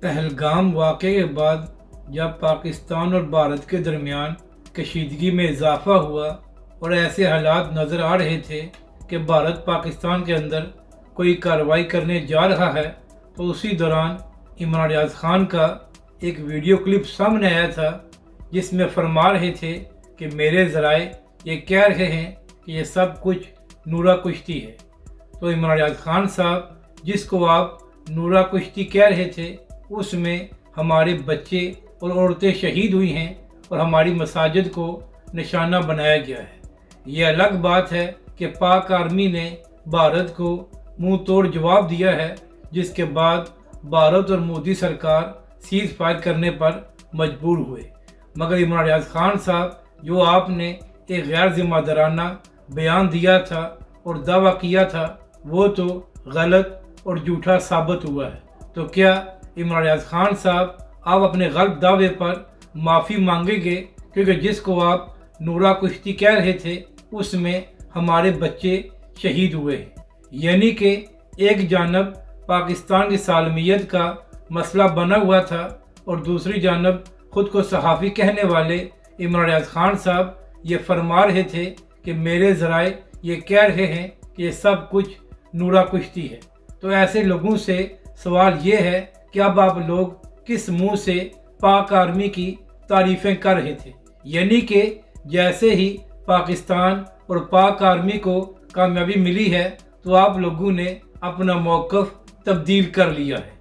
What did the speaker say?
پہلگام واقعے کے بعد جب پاکستان اور بھارت کے درمیان کشیدگی میں اضافہ ہوا اور ایسے حالات نظر آ رہے تھے کہ بھارت پاکستان کے اندر کوئی کارروائی کرنے جا رہا ہے، تو اسی دوران عمران ریاض خان کا ایک ویڈیو کلپ سامنے آیا تھا جس میں فرما رہے تھے کہ میرے ذرائع یہ کہہ رہے ہیں کہ یہ سب کچھ نورا کشتی ہے۔ تو عمران ریاض خان صاحب جس کو آپ نورا کشتی کہہ رہے تھے، اس میں ہمارے بچے اور عورتیں شہید ہوئی ہیں اور ہماری مساجد کو نشانہ بنایا گیا ہے۔ یہ الگ بات ہے کہ پاک آرمی نے بھارت کو منہ توڑ جواب دیا ہے، جس کے بعد بھارت اور مودی سرکار سیز فائر کرنے پر مجبور ہوئے، مگر عمران ریاض خان صاحب جو آپ نے ایک غیر ذمہ دارانہ بیان دیا تھا اور دعویٰ کیا تھا، وہ تو غلط اور جھوٹا ثابت ہوا ہے۔ تو کیا عمران ریاض خان صاحب آپ اپنے غلط دعوے پر معافی مانگیں گے؟ کیونکہ جس کو آپ نورا کشتی کہہ رہے تھے اس میں ہمارے بچے شہید ہوئے ہیں، یعنی کہ ایک جانب پاکستان کی سالمیت کا مسئلہ بنا ہوا تھا اور دوسری جانب خود کو صحافی کہنے والے عمران ریاض خان صاحب یہ فرما رہے تھے کہ میرے ذرائع یہ کہہ رہے ہیں کہ یہ سب کچھ نورا کشتی ہے۔ تو ایسے لوگوں سے سوال یہ ہے کہ اب آپ لوگ کس منہ سے پاک آرمی کی تعریفیں کر رہے تھے؟ یعنی کہ جیسے ہی پاکستان اور پاک آرمی کو کامیابی ملی ہے تو آپ لوگوں نے اپنا موقف تبدیل کر لیا ہے۔